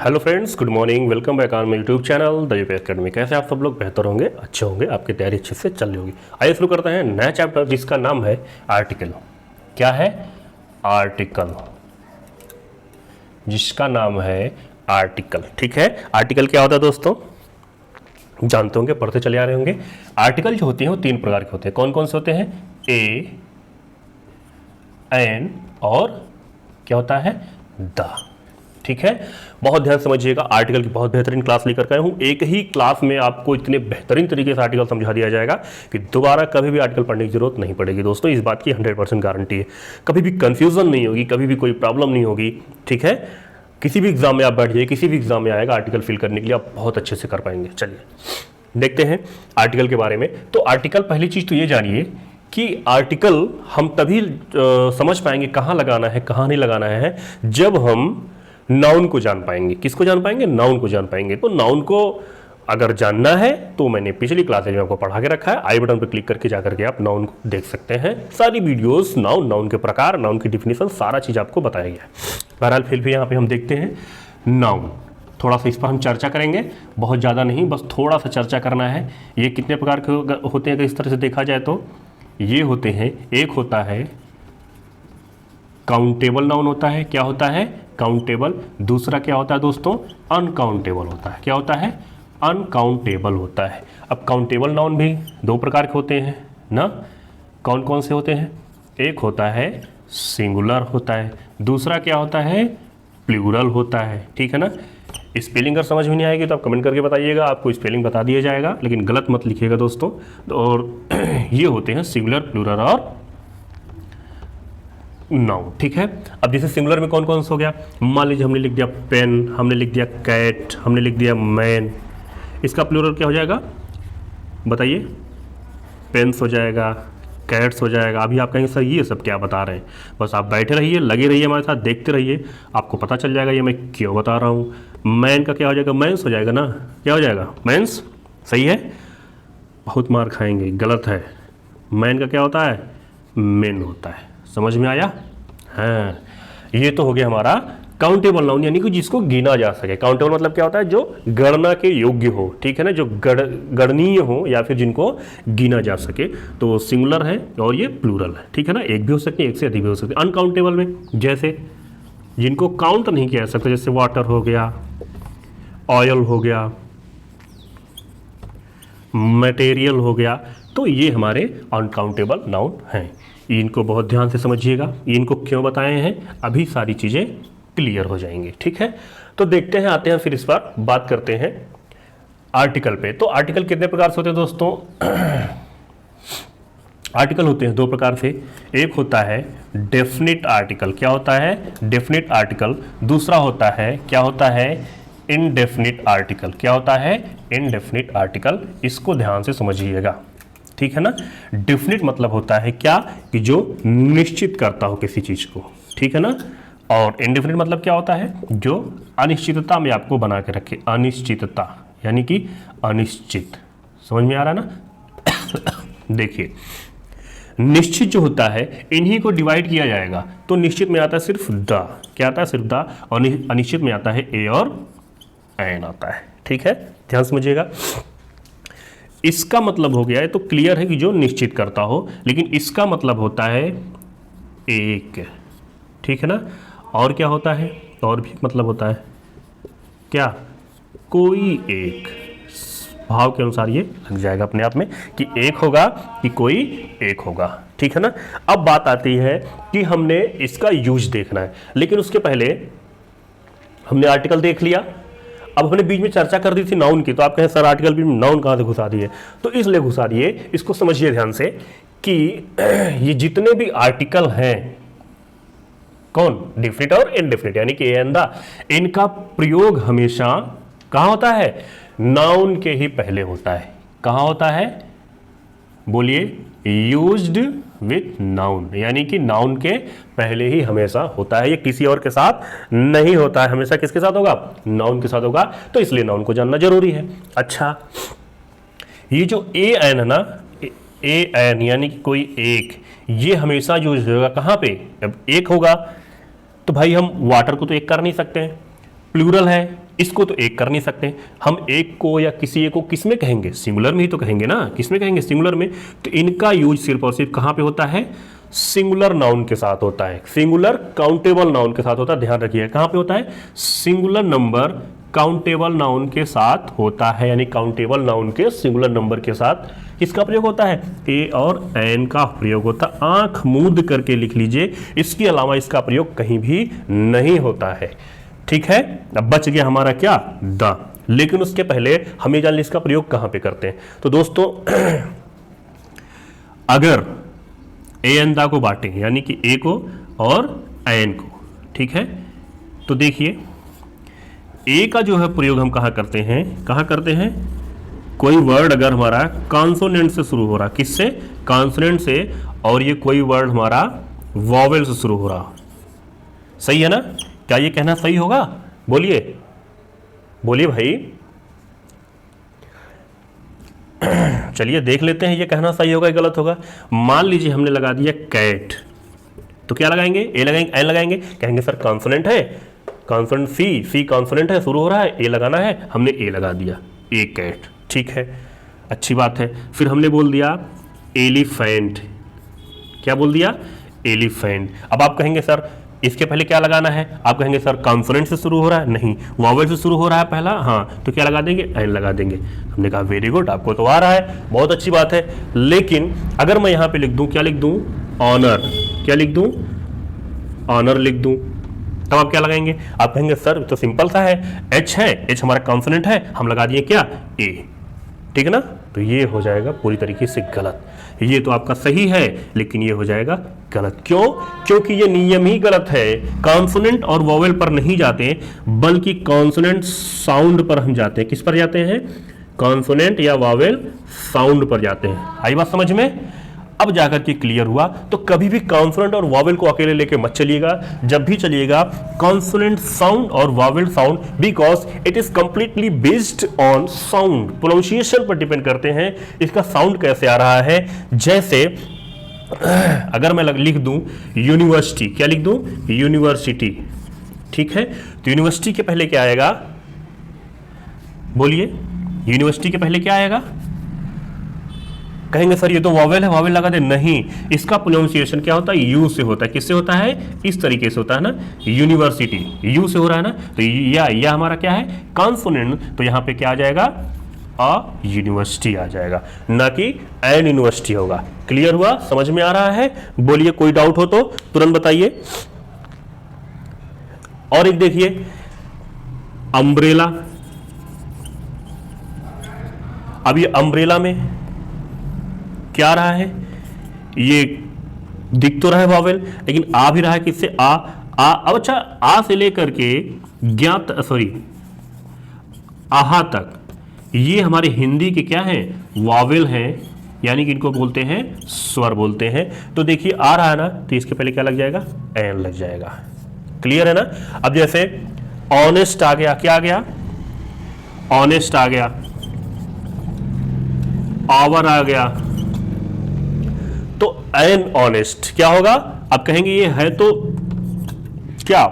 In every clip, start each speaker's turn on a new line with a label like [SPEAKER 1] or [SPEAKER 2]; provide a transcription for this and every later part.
[SPEAKER 1] Hello friends, good morning. Welcome back on my YouTube channel the UP academy. कैसे आप सब लोग? बेहतर होंगे, अच्छे होंगे, आपकी तैयारी अच्छे से चल रही होगी। आइए शुरू करते हैं नया चैप्टर जिसका नाम है आर्टिकल। क्या है? आर्टिकल, जिसका नाम है आर्टिकल। ठीक है, आर्टिकल क्या होता है दोस्तों? जानते होंगे, पढ़ते चले आ रहे होंगे। आर्टिकल जो होते हैं वो तीन प्रकार के होते हैं। कौन कौन से होते हैं? ए, एन और क्या होता है? द। ठीक है, बहुत ध्यान समझिएगा। आर्टिकल की बहुत बेहतरीन क्लास लेकर के आया हूँ। एक ही क्लास में आपको इतने बेहतरीन तरीके से आर्टिकल समझा दिया जाएगा कि दोबारा कभी भी आर्टिकल पढ़ने की जरूरत नहीं पड़ेगी दोस्तों। इस बात की 100% गारंटी है। कभी भी कंफ्यूजन नहीं होगी, कभी भी कोई प्रॉब्लम नहीं होगी। ठीक है, किसी भी एग्जाम में आप बैठ जाइए, किसी भी एग्जाम में आएगा आर्टिकल फिल करने के लिए, आप बहुत अच्छे से कर पाएंगे। चलिए देखते हैं आर्टिकल के बारे में। तो आर्टिकल, पहली चीज़ तो ये जानिए कि आर्टिकल हम तभी समझ पाएंगे कहाँ लगाना है, कहाँ नहीं लगाना है, जब हम नाउन को जान पाएंगे। किसको जान पाएंगे? नाउन को जान पाएंगे। तो नाउन को अगर जानना है तो मैंने पिछली क्लासेज में आपको पढ़ा के रखा है। आई बटन पर क्लिक करके जाकर के आप नाउन को देख सकते हैं। सारी वीडियोस, नाउन के प्रकार, नाउन की डिफिनेशन, सारा चीज़ आपको बताया गया है। बहरहाल फिर भी यहाँ पे हम देखते हैं नाउन। थोड़ा सा इस पर हम चर्चा करेंगे, बहुत ज़्यादा नहीं, बस थोड़ा सा चर्चा करना है। ये कितने प्रकार के होते हैं अगर इस तरह से देखा जाए तो? ये होते हैं, एक होता है काउंटेबल नाउन होता है। क्या होता है? काउंटेबल। दूसरा क्या होता है दोस्तों? अनकाउंटेबल होता है। क्या होता है? अनकाउंटेबल होता है। अब काउंटेबल नाउन भी दो प्रकार के होते हैं ना। कौन कौन से होते हैं? एक होता है सिंगुलर होता है, दूसरा क्या होता है? प्लूरल होता है। ठीक है ना। स्पेलिंग अगर समझ में नहीं आएगी तो आप कमेंट करके बताइएगा, आपको स्पेलिंग बता दिया जाएगा, लेकिन गलत मत लिखिएगा दोस्तों। और ये होते हैं सिंगुलर, प्लूरल और नाउन। ठीक है, अब जैसे सिंगुलर में कौन कौन सा हो गया? मान लीजिए हमने लिख दिया पेन, हमने लिख दिया कैट, हमने लिख दिया मैन। इसका प्लूरल क्या हो जाएगा बताइए? पेन्स हो जाएगा, कैट्स हो जाएगा। अभी आप कहेंगे सर ये सब क्या बता रहे हैं? बस आप बैठे रहिए, लगे रहिए हमारे साथ, देखते रहिए, आपको पता चल जाएगा ये मैं क्यों बता रहा हूँ। मैन का क्या हो जाएगा? मैंस हो जाएगा ना। क्या हो जाएगा? मैंस। सही है? बहुत मार खाएंगे, गलत है। मैन का क्या होता है? मेन होता है। समझ में आया? हाँ, ये तो हो गया हमारा काउंटेबल नाउन, यानी कि जिसको गिना जा सके। काउंटेबल मतलब क्या होता है? जो गणना के योग्य हो। ठीक है ना, जो गणनीय हो या फिर जिनको गिना जा सके। तो सिंगुलर है और ये प्लूरल है। ठीक है ना, एक भी हो सकती है, एक से अधिक भी हो सकती है। अनकाउंटेबल में जैसे जिनको काउंट नहीं किया जा सकता, जैसे वाटर हो गया, ऑयल हो गया, मटेरियल हो गया, तो ये हमारे अनकाउंटेबल नाउन हैं। इनको बहुत ध्यान से समझिएगा। इनको क्यों बताए हैं, अभी सारी चीज़ें क्लियर हो जाएंगी। ठीक है, तो देखते हैं, आते हैं फिर इस पर बात करते हैं आर्टिकल पे। तो आर्टिकल कितने प्रकार से होते हैं दोस्तों? आर्टिकल होते हैं दो प्रकार से। एक होता है डेफिनिट आर्टिकल। क्या होता है? Definite article. दूसरा होता है, क्या होता है? Indefinite article. क्या होता है? Indefinite article. इसको ध्यान से समझिएगा। ठीक है ना। डेफिनिट मतलब होता है क्या? कि जो निश्चित करता हो किसी चीज को। ठीक है ना। और इनडेफिनिट मतलब क्या होता है? जो अनिश्चितता में आपको बना के रखे। अनिश्चितता यानी कि अनिश्चित। समझ में आ रहा है ना? देखिए, निश्चित जो होता है इन्हीं को डिवाइड किया जाएगा। तो निश्चित में आता है सिर्फ द। क्या आता है? सिर्फ द। और अनिश्चित में आता है ए और एन आता है। ठीक है, ध्यान समझिएगा। इसका मतलब हो गया है, तो क्लियर है कि जो निश्चित करता हो, लेकिन इसका मतलब होता है एक। ठीक है ना। और क्या होता है? और भी मतलब होता है क्या? कोई एक। भाव के अनुसार ये लग जाएगा अपने आप में कि एक होगा कि कोई एक होगा। ठीक है ना। अब बात आती है कि हमने इसका यूज देखना है, लेकिन उसके पहले हमने आर्टिकल देख लिया। अब हमने बीच में चर्चा कर दी थी नाउन की, तो आप कहें सर आर्टिकल भी नाउन कहाँ से घुसा दिए? तो इसलिए घुसा दिए, इसको समझिए ध्यान से कि ये जितने भी आर्टिकल हैं, कौन? डेफिनिट और इनडेफिनिट, यानी कि ए एंड द, इनका प्रयोग हमेशा कहाँ होता है? नाउन के ही पहले होता है। कहाँ होता है? बोलिए। यूज्ड विथ नाउन, यानी कि नाउन के पहले ही हमेशा होता है। ये किसी और के साथ नहीं होता है, हमेशा किसके साथ होगा? नाउन के साथ होगा। तो इसलिए नाउन को जानना जरूरी है। अच्छा, ये जो ए एन है ना, ए एन यानी कि कोई एक, ये हमेशा यूज होगा कहाँ पे? जब एक होगा। तो भाई हम वाटर को तो एक कर नहीं सकते हैं, प्लूरल है, इसको तो एक कर नहीं सकते हम, एक को या किसी एक को किस में कहेंगे, सिंगुलर में ही तो कहेंगे ना, किस में कहेंगे, सिंगुलर में। तो इनका यूज सिर्फ और सिर्फ कहां पे होता है, सिंगुलर नाउन के साथ होता है, सिंगुलर काउंटेबल नाउन के साथ होता है। ध्यान रखिए कहां पे होता है, सिंगुलर नंबर काउंटेबल नाउन के साथ होता है, यानी काउंटेबल नाउन के सिंगुलर नंबर के साथ किसका प्रयोग होता है, ए और एन का प्रयोग होता है। आंख मूंद करके लिख लीजिए, इसके अलावा इसका प्रयोग कहीं भी नहीं होता है। ठीक है, अब बच गया हमारा क्या, द। लेकिन उसके पहले हमें जान लीजिए इसका प्रयोग कहां पे करते हैं। तो दोस्तों अगर ए एन दा को बांटे, यानी कि ए को और एन को, ठीक है, तो देखिए ए का जो है प्रयोग हम कहां करते हैं, कोई वर्ड अगर हमारा कॉन्सोनेंट से शुरू हो रहा, किससे, कॉन्सोनेंट से, और ये कोई वर्ड हमारा वॉवेल से शुरू हो रहा, सही है ना, क्या ये कहना सही होगा, बोलिए बोलिए भाई। चलिए देख लेते हैं ये कहना सही होगा या गलत होगा। मान लीजिए हमने लगा दिया कैट, तो क्या लगाएंगे, ए लगाएंगे, एन लगाएंगे, कहेंगे सर कॉन्सोनेंट है, कॉन्सोनेंट सी कॉन्सोनेंट है, शुरू हो रहा है, ए लगाना है, हमने ए लगा दिया, ए कैट, ठीक है, अच्छी बात है। फिर हमने बोल दिया एलिफेंट, क्या बोल दिया, एलिफेंट। अब आप कहेंगे सर इसके पहले क्या लगाना है, आप कहेंगे सर कॉन्सोनेंट से शुरू हो रहा है, नहीं, वॉवेल से शुरू हो रहा है पहला, हाँ, तो क्या लगा देंगे, एन लगा देंगे। हमने कहा वेरी गुड, आपको तो आ रहा है, बहुत अच्छी बात है। लेकिन अगर मैं यहां पे लिख दूं, क्या लिख दूं, ऑनर, क्या लिख दूं, ऑनर लिख दूं, तब आप क्या लगाएंगे, आप कहेंगे सर तो सिंपल सा है, एच है, एच हमारा कॉन्सोनेंट है, हम लगा दिए क्या, ए, ठीक है ना। तो ये हो जाएगा पूरी तरीके से गलत। ये तो आपका सही है लेकिन ये हो जाएगा गलत। क्यों, क्योंकि ये नियम ही गलत है। कॉन्सोनेंट और वोवेल पर नहीं जाते बल्कि कॉन्सोनेंट साउंड पर हम जाते हैं। किस पर जाते हैं, कॉन्सोनेंट या वोवेल साउंड पर जाते हैं। आई बात समझ में, अब जाकर के क्लियर हुआ। तो कभी भी कॉन्सोनेंट और वोवेल को अकेले लेके मत चलिएगा, जब भी चलिएगा कॉन्सोनेंट साउंड और vowel sound, because it is completely based on sound, pronunciation पर डिपेंड करते हैं इसका साउंड कैसे आ रहा है। जैसे अगर मैं लिख दूं यूनिवर्सिटी, क्या लिख दूं, यूनिवर्सिटी, ठीक है, तो यूनिवर्सिटी के पहले क्या आएगा, बोलिए, यूनिवर्सिटी के पहले क्या आएगा, कहेंगे सर ये तो वॉवेल है, वॉवेल लगा दे, नहीं, इसका प्रोनाउंसिएशन क्या होता है, यू से होता है। किससे होता है, इस तरीके से होता है ना, यूनिवर्सिटी, यू से हो रहा है ना, तो या हमारा क्या है, कॉन्सोनेंट, तो यहां पे क्या आ जाएगा, अ यूनिवर्सिटी आ जाएगा, ना कि एन यूनिवर्सिटी होगा। क्लियर हुआ, समझ में आ रहा है, बोलिए, कोई डाउट हो तो तुरंत बताइए। और एक देखिए अम्ब्रेला, अब ये अम्ब्रेला में क्या रहा है, ये दिख तो रहा है वॉवेल, लेकिन आ भी रहा है किससे, आ। अब अच्छा, आ से लेकर के ज्ञात आहा तक ये हमारे हिंदी के क्या हैं, वॉवेल हैं, यानी कि इनको बोलते हैं स्वर बोलते हैं। तो देखिए आ रहा है ना, तो इसके पहले क्या लग जाएगा, एन लग जाएगा। क्लियर है ना। अब जैसे ऑनेस्ट आ गया, क्या आ गया, ऑनेस्ट आ गया, आवर आ गया, तो एन ऑनेस्ट क्या होगा, अब कहेंगे ये है तो क्या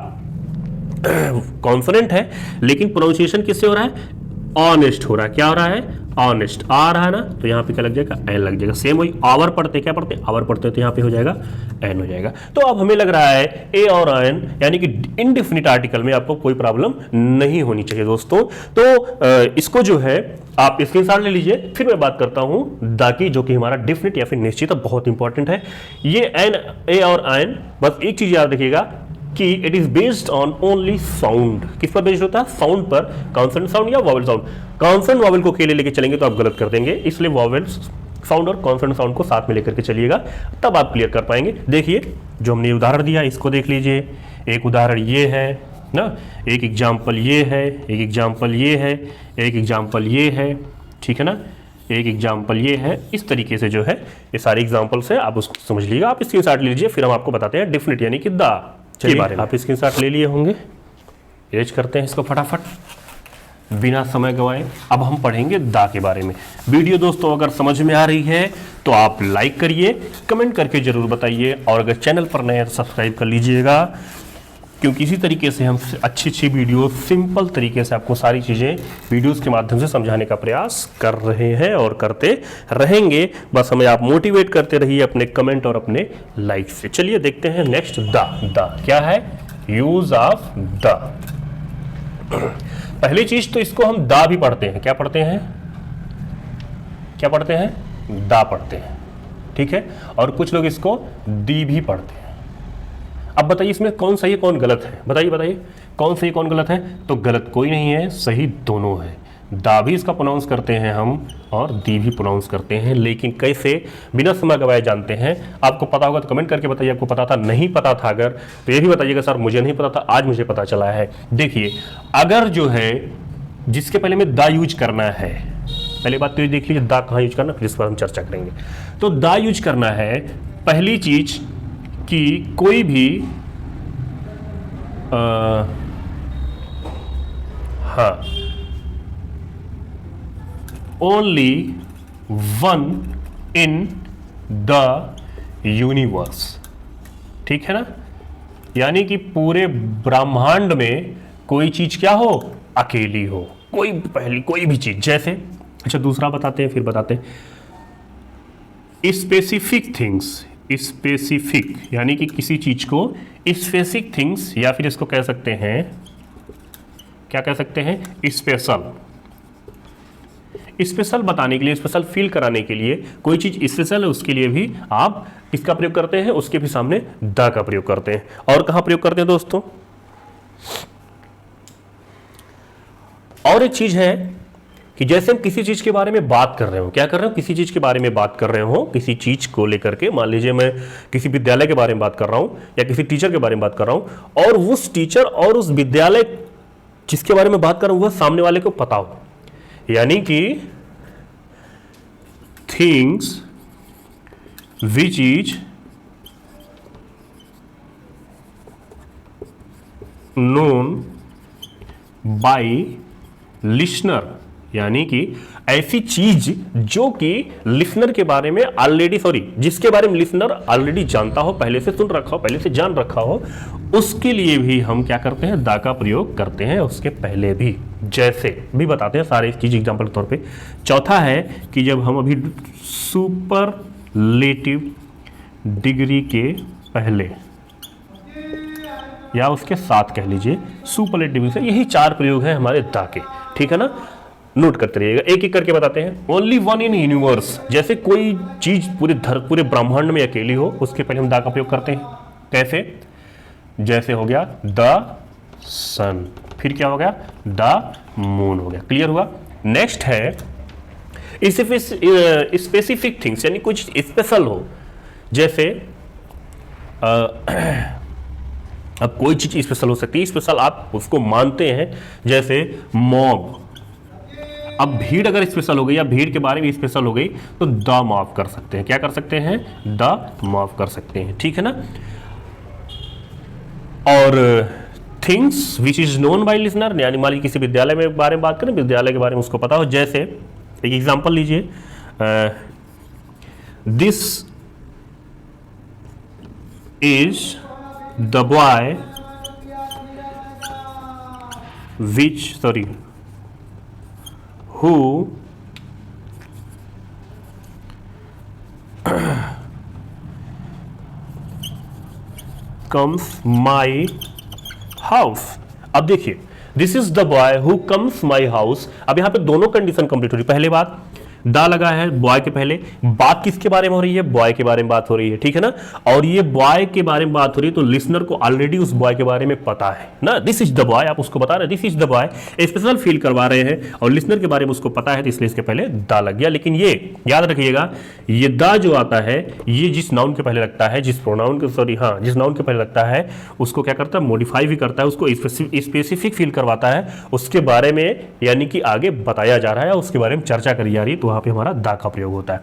[SPEAKER 1] कॉन्सोनेंट है, लेकिन प्रोनाउंसिएशन किससे हो रहा है, ऑनेस्ट हो रहा है। क्या हो रहा है, ऑनेस्ट आ रहा है ना, तो यहां पे क्या लग जाएगा, एन लग जाएगा। सेम वही आवर पढ़ते, क्या पढ़ते, आवर पढ़ते, तो यहां पे हो जाएगा एन हो जाएगा। तो अब हमें लग रहा है ए और एन यानी कि इनडेफिनिट आर्टिकल में आपको कोई प्रॉब्लम नहीं होनी चाहिए दोस्तों। तो इसको जो है आप स्क्रीनशॉट ले लीजिए, फिर मैं बात करता हूं द की, जो कि हमारा डेफिनिट या फिर निश्चित बहुत इंपॉर्टेंट है। ये एन, ए और एन, बस एक चीज याद रखिएगा कि it is based on only sound. किस पर बेस्ड होता है, साउंड पर, कॉन्सोनेंट साउंड या वॉवेल साउंड। कॉन्सोनेंट वॉवेल को अकेले लेके चलेंगे तो आप गलत कर देंगे, इसलिए वॉवेल साउंड और कॉन्सोनेंट साउंड को साथ में लेकर के चलिएगा, तब आप क्लियर कर पाएंगे। देखिए जो हमने उदाहरण दिया इसको देख लीजिए, एक उदाहरण ये है ना, एक एग्जाम्पल ये है, एक एग्जाम्पल ये है, एक एग्जाम्पल ये है, ठीक है ना, एक एग्जाम्पल ये है। इस तरीके से जो है ये सारे एग्जाम्पल्स है, आप उसको समझ लीजिएगा। आप स्क्रीनशॉट ले लीजिए, फिर हम आपको बताते हैं डेफिनेट यानी कि द के बारे में। आप स्क्रीनशॉट ले लिए होंगे, एज करते हैं इसको फटाफट बिना समय गवाए। अब हम पढ़ेंगे द के बारे में। वीडियो दोस्तों अगर समझ में आ रही है तो आप लाइक करिए, कमेंट करके जरूर बताइए, और अगर चैनल पर नए हैं तो सब्सक्राइब कर लीजिएगा। क्योंकि इसी तरीके से हम अच्छी अच्छी वीडियो सिंपल तरीके से आपको सारी चीज़ें वीडियोस के माध्यम से समझाने का प्रयास कर रहे हैं और करते रहेंगे। बस हमें आप मोटिवेट करते रहिए अपने कमेंट और अपने लाइक से। चलिए देखते हैं नेक्स्ट द क्या है, यूज ऑफ द। पहली चीज तो इसको हम दा भी पढ़ते हैं, क्या पढ़ते हैं, क्या पढ़ते हैं, दा पढ़ते हैं, ठीक है। और कुछ लोग इसको दी भी पढ़ते हैं। अब बताइए इसमें कौन सही है कौन गलत है, बताइए बताइए कौन सही कौन गलत है। तो गलत कोई नहीं है, सही दोनों है। दा भी इसका प्रोनाउंस करते हैं हम और दी भी प्रोनाउंस करते हैं, लेकिन कैसे, बिना समय गवाए जानते हैं। आपको पता होगा तो कमेंट करके बताइए आपको पता था, नहीं पता था अगर तो ये भी बताइएगा सर मुझे नहीं पता था, आज मुझे पता चला है। देखिए अगर जो है जिसके पहले में दा यूज करना है, पहले बात तो ये देख लीजिए दा कहाँ यूज करना, फिर इस पर हम चर्चा करेंगे। तो दा यूज करना है पहली चीज कि कोई भी हाँ only one in the universe, ठीक है ना। यानी कि पूरे ब्रह्मांड में कोई चीज क्या हो, अकेली हो, कोई पहली कोई भी चीज। जैसे अच्छा दूसरा बताते हैं, फिर बताते हैं स्पेसिफिक थिंग्स, स्पेसिफिक यानी कि किसी चीज को स्पेसिफिक थिंग्स, या फिर इसको कह सकते हैं, क्या कह सकते हैं, स्पेशल। स्पेशल बताने के लिए, स्पेशल फील कराने के लिए कोई चीज स्पेशल है उसके लिए भी आप किसका प्रयोग करते हैं, उसके भी सामने द का प्रयोग करते हैं। और कहां प्रयोग करते हैं दोस्तों, और एक चीज है कि जैसे हम किसी चीज के बारे में बात कर रहे हो, क्या कर रहे हो, किसी चीज के बारे में बात कर रहे हो, किसी चीज को लेकर के, मान लीजिए मैं किसी विद्यालय के बारे में बात कर रहा हूं या किसी टीचर के बारे में बात कर रहा हूं, और उस टीचर और उस विद्यालय जिसके बारे में बात कर रहा हूं वह सामने वाले को पता हो, यानी कि things which is known by listener, यानी कि ऐसी चीज जो कि लिसनर के बारे में ऑलरेडी, जिसके बारे में लिसनर ऑलरेडी जानता हो, पहले से सुन रखा हो, पहले से जान रखा हो, उसके लिए भी हम क्या करते हैं, दा का प्रयोग करते हैं, उसके पहले भी। जैसे भी बताते हैं सारे चीज एग्जांपल के तौर पे। चौथा है कि जब हम अभी सुपरलेटिव डिग्री के पहले या उसके साथ कह लीजिए, सुपरलेटिव डिग्री से, यही चार प्रयोग है हमारे दा के, ठीक है ना। नोट करते रहिएगा, एक एक करके बताते हैं। ओनली वन इन यूनिवर्स, जैसे कोई चीज पूरे ब्रह्मांड में अकेली हो, उसके पहले हम दा का प्रयोग करते हैं। कैसे, जैसे हो गया द सन, फिर क्या हो गया, द मून हो गया। क्लियर हुआ। नेक्स्ट है स्पेसिफिक थिंग्स, यानी कुछ स्पेशल हो। जैसे अब कोई चीज स्पेशल हो सकती है, स्पेशल आप उसको मानते हैं, जैसे मॉब। अब भीड़ अगर स्पेशल हो गई या भीड़ के बारे में स्पेशल हो गई तो द मॉब कर सकते हैं, क्या कर सकते हैं, द मॉब कर सकते हैं, ठीक है ना। और things which is known by listener, यानी मान लीजिए किसी विद्यालय में बारे में बात करें, विद्यालय के बारे में उसको पता हो। जैसे एक एग्जांपल लीजिए, this is the boy which who comes my house। अब देखिए this is the boy who comes my house. अब यहां पे दोनों कंडीशन कंप्लीट हो रही। पहले बात दा लगा है बॉय के पहले, बात किसके बारे में हो रही है, बॉय के बारे में बात हो रही है, ठीक है ना। और ये बॉय के बारे में बात हो रही है तो लिसनर को ऑलरेडी उस बॉय के बारे में पता है ना, दिस इज द बॉय, आप उसको बता रहे हैं this is the boy, special feel करवा रहे हैं और लिसनर के बारे में उसको पता है, तो इसलिए इसके पहले दा लग गया। लेकिन ये याद रखिएगा, ये दा जो आता है ये जिस नाउन के पहले लगता है, जिस प्रोनाउन के जिस नाउन के पहले लगता है उसको क्या करता है, मॉडिफाई भी करता है, उसको स्पेसिफिक फील करवाता है, उसके बारे में यानी कि आगे बताया जा रहा है, उसके बारे में चर्चा करी जा रही है, तो वहां पे हमारा दा का प्रयोग होता है।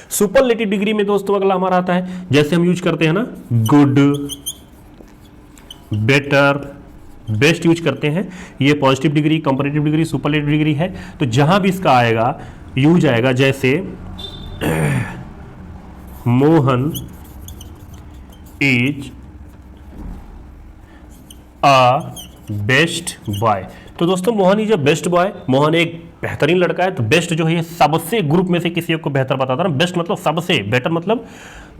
[SPEAKER 1] सुपरलेटिव डिग्री में दोस्तों अगला हमारा आता है, जैसे हम यूज करते हैं ना गुड, बेटर, बेस्ट यूज करते हैं, ये positive degree, comparative degree, superlative degree है। तो जहां भी इसका आएगा यूज आएगा, जैसे Mohan is a best boy. तो दोस्तों Mohan is a best boy, Mohan एक बेहतरीन लड़का है। तो बेस्ट जो है ये सबसे ग्रुप में से किसी एक को बेहतर बताता है ना। बेस्ट मतलब सबसे, बेटर मतलब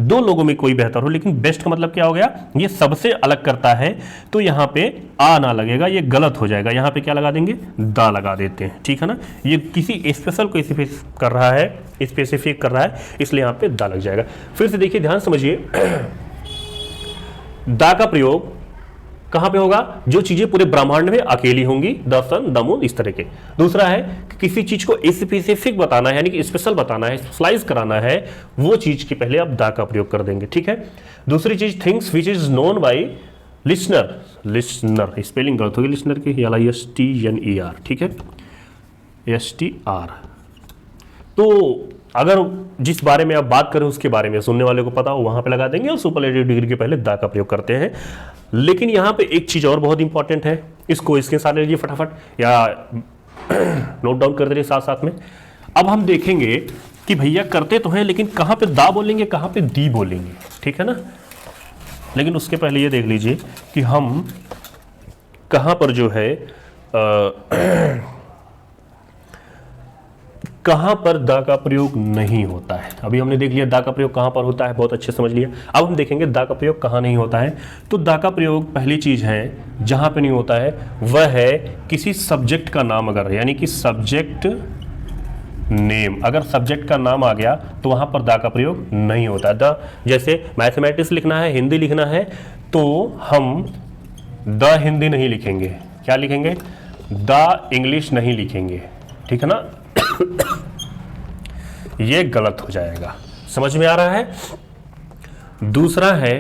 [SPEAKER 1] दो लोगों में कोई बेहतर हो, लेकिन बेस्ट का मतलब क्या हो गया, ये सबसे अलग करता है। तो यहाँ पे आ ना लगेगा, ये गलत हो जाएगा। यहाँ पे क्या लगा देंगे, दा लगा देते हैं, ठीक है ना। ये किसी स्पेशल को स्पेसिफिक कर रहा है, स्पेसिफिक कर रहा है, इसलिए यहाँ पे दा लग जाएगा। फिर से देखिए, ध्यान समझिए, दा का प्रयोग कहां पे होगा, जो चीजें पूरे ब्रह्मांड में अकेली होंगी, द सन, द मून, इस तरह के। दूसरा है कि किसी चीज को स्पेसिफिक बताना है, यानी कि स्पेशल बताना है, स्पेशलाइज कराना है, वो चीज के पहले आप द का प्रयोग कर देंगे, ठीक है। दूसरी चीज, things which is known by listener, listener spelling गलत होगी लिसनर की, LISTNER, ठीक है, STR। तो अगर जिस बारे में आप बात करें उसके बारे में सुनने वाले को पता हो, वहां पे लगा देंगे, और सुपरलेटिव डिग्री के पहले दा का प्रयोग करते हैं। लेकिन यहां पे एक चीज और बहुत इंपॉर्टेंट है, इसको स्क्रीनशॉट ले लीजिए फटाफट, या नोट डाउन कर दीजिए साथ साथ में। अब हम देखेंगे कि भैया करते तो हैं, लेकिन कहां पे दा बोलेंगे, कहां पे दी बोलेंगे, ठीक है ना। लेकिन उसके पहले ये देख लीजिए कि हम कहां पर जो है कहां पर दा का प्रयोग नहीं होता है। अभी हमने देख लिया दा का प्रयोग कहां पर होता है, बहुत अच्छे समझ लिया। अब हम देखेंगे दा का प्रयोग कहां नहीं होता है। तो दा का प्रयोग पहली चीज है जहां पे नहीं होता है, वह है किसी सब्जेक्ट का नाम अगर, यानी कि सब्जेक्ट नेम, अगर सब्जेक्ट का नाम आ गया तो वहां पर दा का प्रयोग नहीं होता। द, जैसे मैथमेटिक्स लिखना है, हिंदी लिखना है, तो हम द हिंदी नहीं लिखेंगे, क्या लिखेंगे, द इंग्लिश नहीं लिखेंगे, ठीक है ना। ये गलत हो जाएगा, समझ में आ रहा है। दूसरा है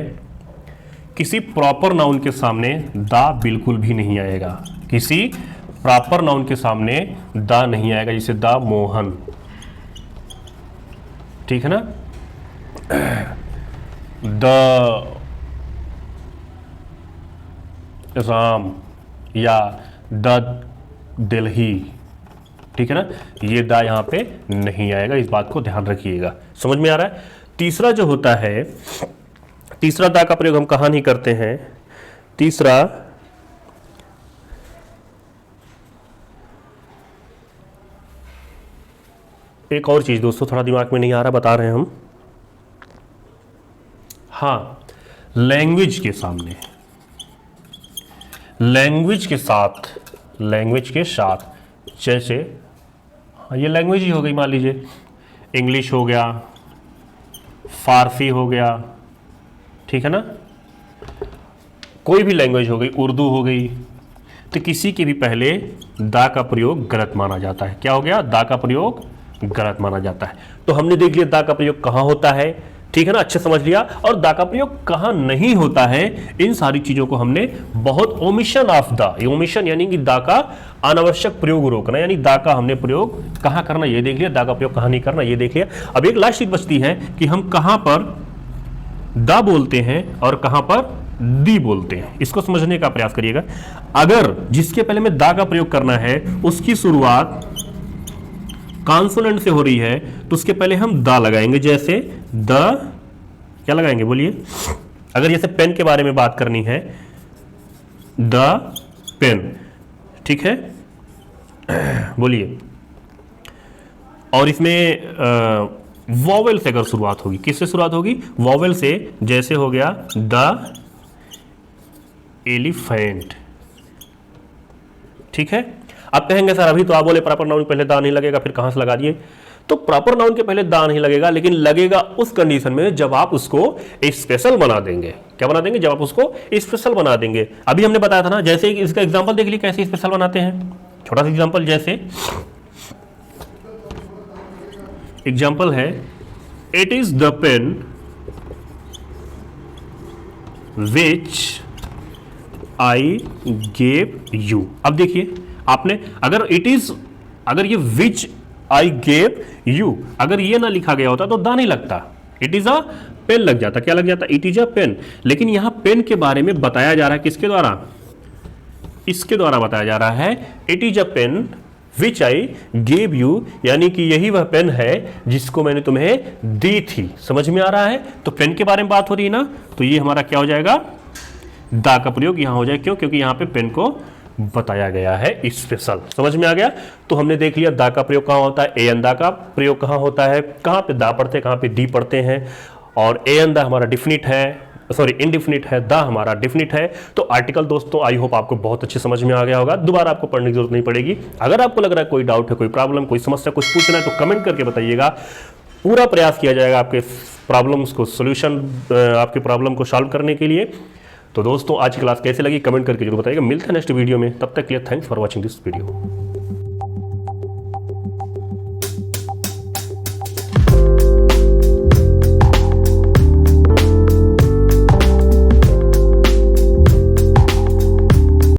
[SPEAKER 1] किसी प्रॉपर नाउन के सामने दा बिल्कुल भी नहीं आएगा, किसी प्रॉपर नाउन के सामने दा नहीं आएगा, जैसे दा मोहन, ठीक है ना, द राम या द दिल्ली, ठीक है ना, ये दा यहां पे नहीं आएगा, इस बात को ध्यान रखिएगा, समझ में आ रहा है। तीसरा जो होता है, तीसरा दा का प्रयोग हम कहां नहीं करते हैं, तीसरा एक और चीज दोस्तों थोड़ा दिमाग में नहीं आ रहा, बता रहे हैं हम, हाँ, लैंग्वेज के सामने, लैंग्वेज के साथ, लैंग्वेज के साथ, जैसे ये लैंग्वेज ही हो गई, मान लीजिए इंग्लिश हो गया, फारसी हो गया, ठीक है ना, कोई भी लैंग्वेज हो गई, उर्दू हो गई, तो किसी के भी पहले दा का प्रयोग गलत माना जाता है। क्या हो गया, दा का प्रयोग गलत माना जाता है। तो हमने देख लिया दा का प्रयोग कहां होता है, ठीक है ना, अच्छे समझ लिया। और दा का प्रयोग कहां नहीं होता है, इन सारी चीजों को हमने बहुत, ओमिशन ऑफ दा, ओमिशन यानी कि दा का अनावश्यक प्रयोग रोकना, यानी दा का हमने प्रयोग कहां करना ये देख लिया, दा का प्रयोग कहां नहीं करना ये देख लिया। अब एक लास्ट चीज बचती है कि हम कहां पर दा बोलते हैं और कहां पर दी बोलते हैं, इसको समझने का प्रयास करिएगा। अगर जिसके पहले में दा का प्रयोग करना है उसकी शुरुआत कॉन्सोनेंट से हो रही है, तो उसके पहले हम दा लगाएंगे, जैसे द, क्या लगाएंगे बोलिए, अगर जैसे पेन के बारे में बात करनी है, द पेन, ठीक है, बोलिए। और इसमें वॉवेल से अगर शुरुआत होगी, किससे शुरुआत होगी, वॉवेल से, जैसे हो गया द एलिफेंट, ठीक है। अब कहेंगे सर अभी तो आप बोले प्रॉपर नाउन पहले दा नहीं लगेगा, फिर कहां से लगा दिए, तो प्रॉपर नाउन के पहले दा नहीं लगेगा, लेकिन लगेगा उस कंडीशन में जब आप उसको स्पेशल बना देंगे। क्या बना देंगे, जब आप उसको स्पेशल बना देंगे। अभी हमने बताया था ना, जैसे इसका एग्जांपल देख लीजिए कैसे स्पेशल बनाते हैं, छोटा सा एग्जांपल, जैसे एग्जांपल है, it is the pen which I gave you. अब देखिए आपने, अगर इट इज, अगर ये विच आई गेव यू, अगर ये ना लिखा गया होता तो दा नहीं लगता, इट इज अ पेन लग जाता, क्या लग जाता, इट इज अ पेन। लेकिन यहां पेन के बारे में बताया जा रहा है, किसके द्वारा, इसके द्वारा बताया जा रहा है, it is a pen which I gave you, यानी कि यही वह पेन है जिसको मैंने तुम्हें दी थी। समझ में आ रहा है, तो पेन के बारे में बात हो रही है ना, तो ये हमारा क्या हो जाएगा, दा का प्रयोग यहाँ हो जाए। क्यों? क्योंकि यहाँ पे पेन को बताया गया है स्पेशल। समझ में आ गया? तो हमने देख लिया दा का प्रयोग कहाँ होता है, ए एन दा का प्रयोग कहाँ होता है, कहाँ पे दा पढ़ते हैं, कहाँ पे डी पढ़ते हैं, और ए एन दा हमारा डिफिनिट है, सॉरी इनडिफिनिट है, दा हमारा डिफिनिट है। तो आर्टिकल दोस्तों आई होप आपको बहुत अच्छे समझ में आ गया होगा, दोबारा आपको पढ़ने की जरूरत नहीं पड़ेगी। अगर आपको लग रहा है कोई डाउट है, कोई प्रॉब्लम, कोई समस्या, कुछ पूछना है तो कमेंट करके बताइएगा, पूरा प्रयास किया जाएगा आपके प्रॉब्लम्स को सोल्यूशन, आपके प्रॉब्लम को सॉल्व करने के लिए। तो दोस्तों आज की क्लास कैसे लगी कमेंट करके जरूर बताइएगा। मिलते हैं नेक्स्ट वीडियो में, तब तक के लिए thanks for watching this video.